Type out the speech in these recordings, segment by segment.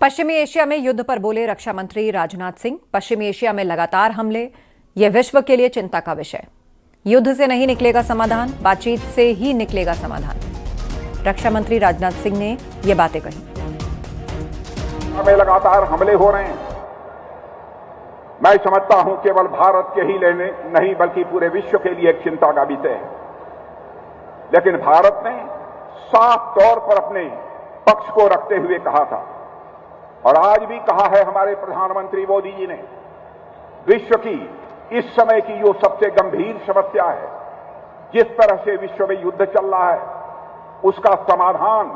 पश्चिमी एशिया में युद्ध पर बोले रक्षा मंत्री राजनाथ सिंह। पश्चिमी एशिया में लगातार हमले, यह विश्व के लिए चिंता का विषय। युद्ध से नहीं निकलेगा समाधान, बातचीत से ही निकलेगा समाधान। रक्षा मंत्री राजनाथ सिंह ने ये बातें कही। हमें लगातार हमले हो रहे हैं। मैं समझता हूं केवल भारत के ही लेने नहीं बल्कि पूरे विश्व के लिए एक चिंता का विषय है। लेकिन भारत ने साफ तौर पर अपने पक्ष को रखते हुए कहा था और आज भी कहा है हमारे प्रधानमंत्री मोदी जी ने, विश्व की इस समय की जो सबसे गंभीर समस्या है, जिस तरह से विश्व में युद्ध चल रहा है, उसका समाधान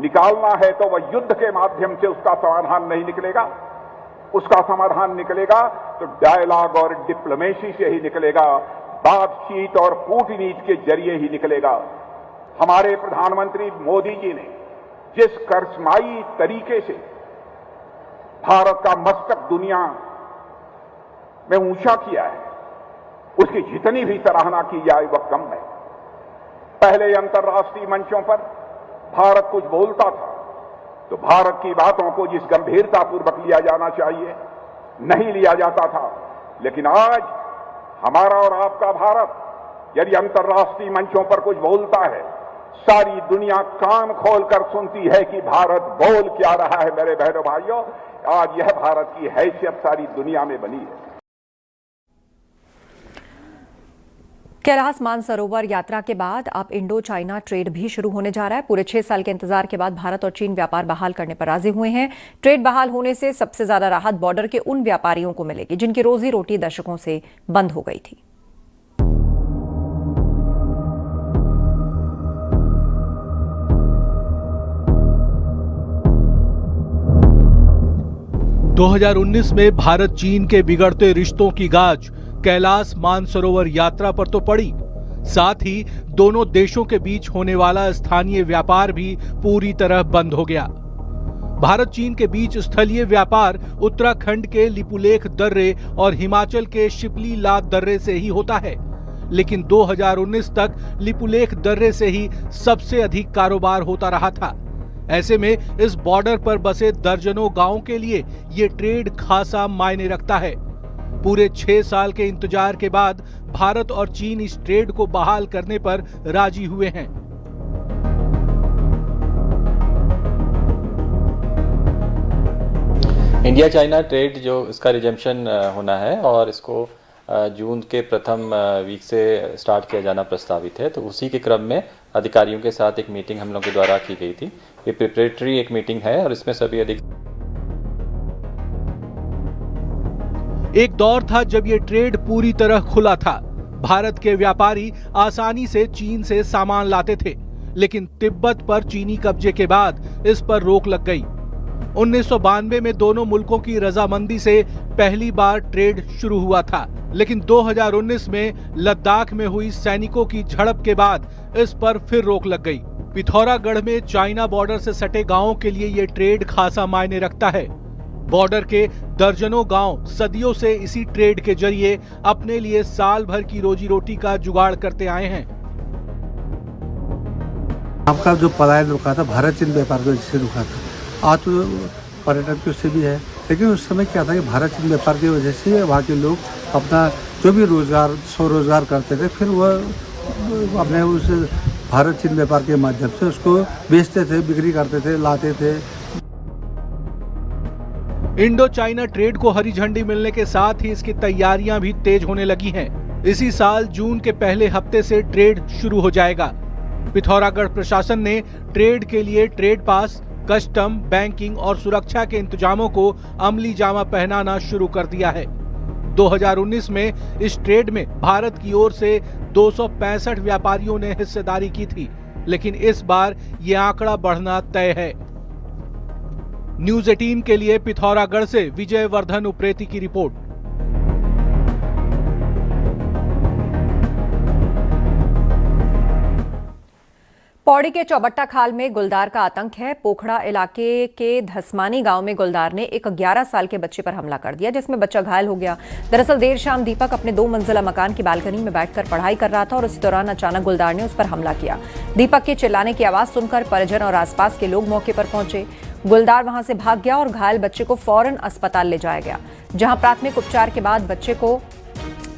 निकालना है तो वह युद्ध के माध्यम से उसका समाधान नहीं निकलेगा। उसका समाधान निकलेगा तो डायलॉग और डिप्लोमेसी से ही निकलेगा, बातचीत और कूटनीति के जरिए ही निकलेगा। हमारे प्रधानमंत्री मोदी जी ने जिस करिश्माई तरीके से भारत का मस्तक दुनिया में ऊंचा किया है, उसकी जितनी भी सराहना की जाए वह कम है। पहले अंतर्राष्ट्रीय मंचों पर भारत कुछ बोलता था तो भारत की बातों को जिस गंभीरतापूर्वक लिया जाना चाहिए नहीं लिया जाता था। लेकिन आज हमारा और आपका भारत यदि अंतर्राष्ट्रीय मंचों पर कुछ बोलता है, सारी दुनिया कान खोलकर सुनती है कि भारत बोल क्या रहा है। मेरे बहनों भाइयों, आज यह भारत की हैसियत सारी दुनिया में बनी है। कैलाश मानसरोवर यात्रा के बाद अब इंडो चाइना ट्रेड भी शुरू होने जा रहा है। पूरे 6 साल के इंतजार के बाद भारत और चीन व्यापार बहाल करने पर राजी हुए हैं। ट्रेड बहाल होने से सबसे ज्यादा राहत बॉर्डर के उन व्यापारियों को मिलेगी जिनकी रोजी रोटी दशकों से बंद हो गई थी। – 2019 में भारत चीन के बिगड़ते रिश्तों की गाज कैलाश मानसरोवर यात्रा पर तो पड़ी, साथ ही दोनों देशों के बीच होने वाला स्थानीय व्यापार भी पूरी तरह बंद हो गया। भारत चीन के बीच स्थलीय व्यापार उत्तराखंड के लिपुलेख दर्रे और हिमाचल के शिपली लात दर्रे से ही होता है, लेकिन 2019 तक लिपुलेख दर्रे से ही सबसे अधिक कारोबार होता रहा था। ऐसे में इस बॉर्डर पर बसे दर्जनों गांवों के लिए ये ट्रेड खासा मायने रखता है। पूरे 6 साल के इंतजार के बाद भारत और चीन इस ट्रेड को बहाल करने पर राजी हुए हैं। इंडिया चाइना ट्रेड जो इसका रिजम्पशन होना है और इसको जून के प्रथम वीक से स्टार्ट किया जाना प्रस्तावित है, तो उसी के क्रम में अधिकारियों के साथ एक मीटिंग हम लोग के द्वारा की गई थी। ये प्रिपरेटरी एक मीटिंग है और इसमें सभी एक दौर था जब ये ट्रेड पूरी तरह खुला था। भारत के व्यापारी आसानी से चीन से सामान लाते थे, लेकिन तिब्बत पर चीनी कब्जे के बाद इस पर रोक लग गई। 1992 में दोनों मुल्कों की रजामंदी से पहली बार ट्रेड शुरू हुआ था, लेकिन 2019 में लद्दाख में हुई सैनिकों की झड़प के बाद इस पर फिर रोक लग गई। पिथौरागढ़ में चाइना बॉर्डर से सटे गांवों के लिए ये ट्रेड खासा मायने रखता है। बॉर्डर के दर्जनों गांव सदियों से इसी ट्रेड के जरिए अपने लिए साल भर की रोजी रोटी का जुगाड़ करते आए हैं। आपका जो पलायन रुका था भारत चीन व्यापार की वजह से रुका था, आज तो पर्यटन की उससे भी है, लेकिन उस समय क्या था कि भारत चीन व्यापार की वजह से वहाँ के लोग अपना जो भी रोजगार स्वरोजगार करते थे, फिर वह अपने उस भारत चीन व्यापार के माध्यम से उसको बेचते थे, बिक्री करते थे, लाते थे। इंडो चाइना ट्रेड को हरी झंडी मिलने के साथ ही इसकी तैयारियां भी तेज होने लगी हैं। इसी साल जून के पहले हफ्ते से ट्रेड शुरू हो जाएगा। पिथौरागढ़ प्रशासन ने ट्रेड के लिए ट्रेड पास, कस्टम, बैंकिंग और सुरक्षा के इंतजामों को अमली जामा पहनाना शुरू कर दिया है। 2019 में इस ट्रेड में भारत की ओर से 265 व्यापारियों ने हिस्सेदारी की थी, लेकिन इस बार ये आंकड़ा बढ़ना तय है। न्यूज़ 18 के लिए पिथौरागढ़ से विजय वर्धन उप्रेती की रिपोर्ट। पौड़ी के चौबट्टा खाल में गुलदार का आतंक है। पोखड़ा इलाके के धसमानी गांव में गुलदार ने एक 11 साल के बच्चे पर हमला कर दिया, जिसमें बच्चा घायल हो गया। दरअसल देर शाम दीपक अपने 2 मंजिला मकान की बालकनी में बैठकर पढ़ाई कर रहा था और इसी दौरान अचानक गुलदार ने उस पर हमला किया। दीपक के चिल्लाने की आवाज सुनकर परिजन और आसपास के लोग मौके पर पहुंचे। गुलदार वहां से भाग गया और घायल बच्चे को फौरन अस्पताल ले जाया गया, जहां प्राथमिक उपचार के बाद बच्चे को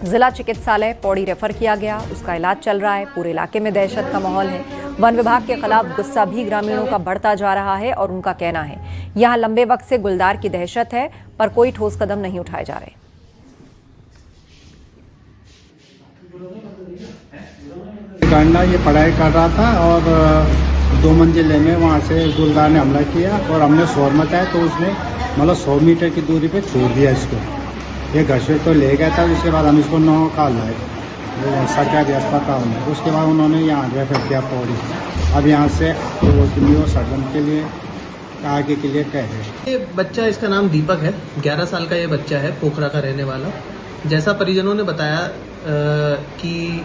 जिला चिकित्सालय पौड़ी रेफर किया गया। उसका इलाज चल रहा है। पूरे इलाके में दहशत का माहौल है। वन विभाग के खिलाफ गुस्सा भी ग्रामीणों का बढ़ता जा रहा है और उनका कहना है यहां लंबे वक्त से गुलदार की दहशत है, पर कोई ठोस कदम नहीं उठाए जा रहे। गांडा ये पढ़ाई कर रहा था और 2 मंजिले में वहाँ से गुलदार ने हमला किया और हमने शोर मचाया तो उसने मतलब 100 मीटर की दूरी पे छोड़ दिया इसको। ये घर से तो ले गया था, उसके बाद हम इसको नौकाल लाए सरकारी अस्पताल में। उसके बाद उन्होंने यहाँ रेफर किया पौड़ी। अब यहाँ से वो सर्जन के लिए आगे के लिए कह रहे। ये बच्चा, इसका नाम दीपक है, 11 साल का ये बच्चा है, पोखरा का रहने वाला। जैसा परिजनों ने बताया कि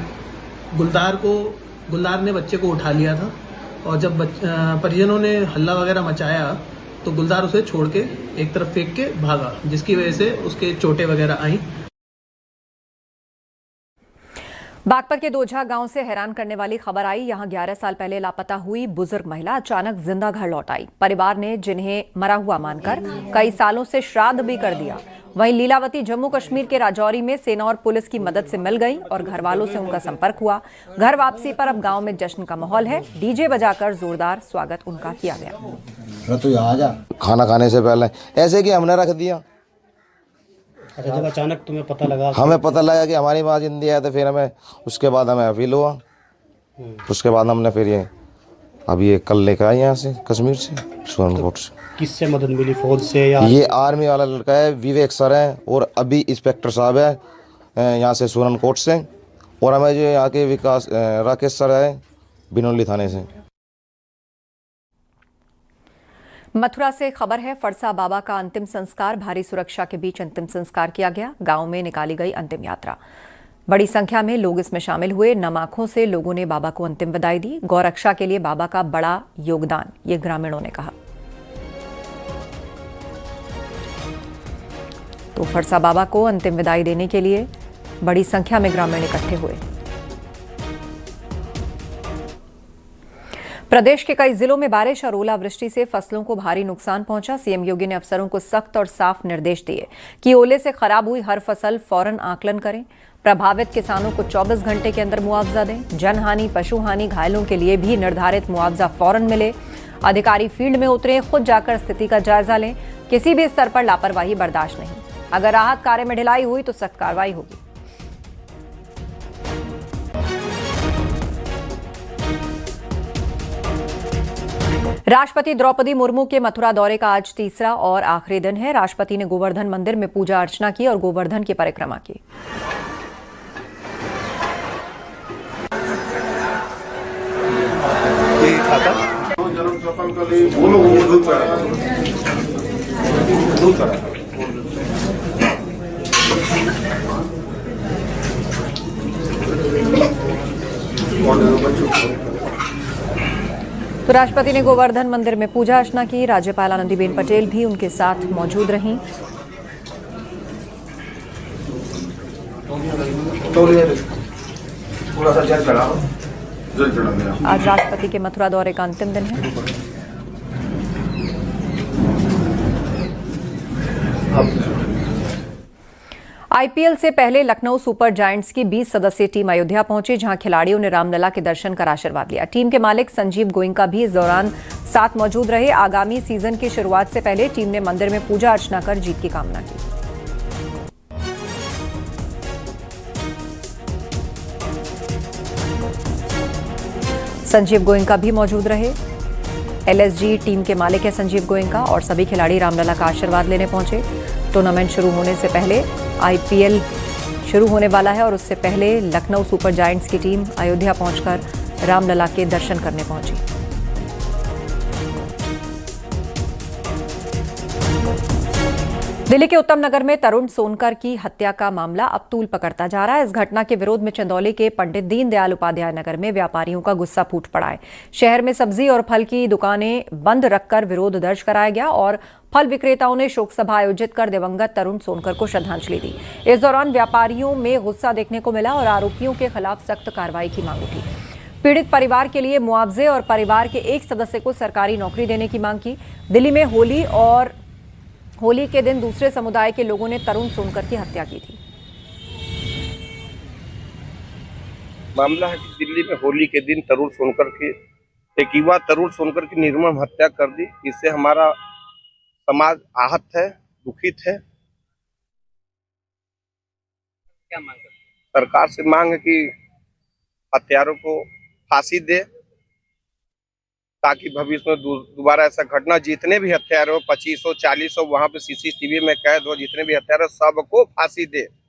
गुलदार ने बच्चे को उठा लिया था और जब परिजनों ने हल्ला वगैरह मचाया तो गुलदार उसे छोड़ के एक तरफ फेंक के भागा, जिसकी वजह से उसके चोटें वगैरह आई। बागपत के दोझा गांव से हैरान करने वाली खबर आई। यहां 11 साल पहले लापता हुई बुजुर्ग महिला अचानक जिंदा घर लौट आई। परिवार ने जिन्हें मरा हुआ मानकर कई सालों से श्राद्ध भी कर दिया। वहीं लीलावती जम्मू कश्मीर के राजौरी में सेना और पुलिस की मदद से मिल गई और घर वालों से उनका संपर्क हुआ। घर वापसी पर अब गांव में जश्न का माहौल है। डीजे बजाकर जोरदार स्वागत उनका किया गया। तो आ जा खाना खाने से पहले ऐसे कि हमने रख दिया। अच्छा, जब अचानक तुम्हें पता लगा? हमें पता लगा कि हमारी माँ जिंदी है, तो फिर हमें उसके बाद हमें अपील हुआ। उसके बाद हमने फिर ये अभी ये कल लेकर आए यहाँ से कश्मीर से, सुरनकोट से। किससे मदद मिली, फौज से या? ये आर्मी वाला लड़का है, विवेक सर है, और अभी इंस्पेक्टर साहब है यहाँ से सुरनकोट से, और हमें जो यहाँ के विकास राकेश सर है बिनौली थाने से। मथुरा से खबर है। फरसा बाबा का अंतिम संस्कार भारी सुरक्षा के बीच अंतिम संस्कार किया गया। गांव में निकाली गई अंतिम यात्रा, बड़ी संख्या में लोग इसमें शामिल हुए। नम आंखों से लोगों ने बाबा को अंतिम विदाई दी। गौरक्षा के लिए बाबा का बड़ा योगदान, ये ग्रामीणों ने कहा। तो फरसा बाबा को अंतिम विदाई देने के लिए बड़ी संख्या में ग्रामीण इकट्ठे हुए। प्रदेश के कई जिलों में बारिश और ओलावृष्टि से फसलों को भारी नुकसान पहुंचा। सीएम योगी ने अफसरों को सख्त और साफ निर्देश दिए कि ओले से खराब हुई हर फसल फौरन आकलन करें। प्रभावित किसानों को 24 घंटे के अंदर मुआवजा दें। जनहानि, पशुहानि, घायलों के लिए भी निर्धारित मुआवजा फौरन मिले। अधिकारी फील्ड में उतरे, खुद जाकर स्थिति का जायजा लें। किसी भी स्तर पर लापरवाही बर्दाश्त नहीं। अगर राहत कार्य में ढिलाई हुई तो सख्त कार्रवाई होगी। राष्ट्रपति द्रौपदी मुर्मू के मथुरा दौरे का आज तीसरा और आखिरी दिन है। राष्ट्रपति ने गोवर्धन मंदिर में पूजा अर्चना की और गोवर्धन की परिक्रमा की। तो राष्ट्रपति ने गोवर्धन मंदिर में पूजा अर्चना की। राज्यपाल आनंदीबेन पटेल भी उनके साथ मौजूद रहीं। आज राष्ट्रपति के मथुरा दौरे का अंतिम दिन है। आईपीएल से पहले लखनऊ सुपर जायंट्स की 20 सदस्यीय टीम अयोध्या पहुंची, जहां खिलाड़ियों ने रामलला के दर्शन कर आशीर्वाद लिया। टीम के मालिक संजीव गोयनका भी इस दौरान साथ मौजूद रहे। आगामी सीजन की शुरुआत से पहले टीम ने मंदिर में पूजा अर्चना कर जीत की कामना की। संजीव गोयनका भी मौजूद रहे। एलएसजी टीम के मालिक है संजीव गोयनका और सभी खिलाड़ी रामलला का आशीर्वाद लेने पहुंचे। टूर्नामेंट शुरू होने से पहले आईपीएल शुरू होने वाला है और उससे पहले लखनऊ सुपर जायंट्स की टीम अयोध्या पहुंचकर रामलला के दर्शन करने पहुंची। दिल्ली के उत्तम नगर में तरुण सोनकर की हत्या का मामला अब तूल पकड़ता जा रहा है। इस घटना के विरोध में चंदौली के पंडित दीनदयाल उपाध्याय नगर में व्यापारियों का गुस्सा फूट पड़ा है। शहर में सब्जी और फल की दुकानें बंद रखकर विरोध दर्ज कराया गया और फल विक्रेताओं ने शोक सभा आयोजित कर दिवंगत तरुण सोनकर को श्रद्धांजलि दी। इस दौरान व्यापारियों में गुस्सा देखने को मिला और आरोपियों के खिलाफ सख्त कार्रवाई की मांग उठी। पीड़ित परिवार के लिए मुआवजे और परिवार के एक सदस्य को सरकारी नौकरी देने की मांग की। दिल्ली में होली के दिन दूसरे समुदाय के लोगों ने तरुण सोनकर की हत्या की थी। मामला है कि दिल्ली में होली के दिन तरुण सोनकर की एक युवा तरुण सोनकर की निर्मम हत्या कर दी। इससे हमारा समाज आहत है, दुखित है। क्या मांग करते हैं? सरकार से मांग है कि हत्यारों को फांसी दे, ताकि भविष्य में दोबारा ऐसा घटना, जितने भी हत्यारे हो 2500 4000 वहां पे सीसीटीवी में कैद हो, जितने भी हत्यारे सबको फांसी दे।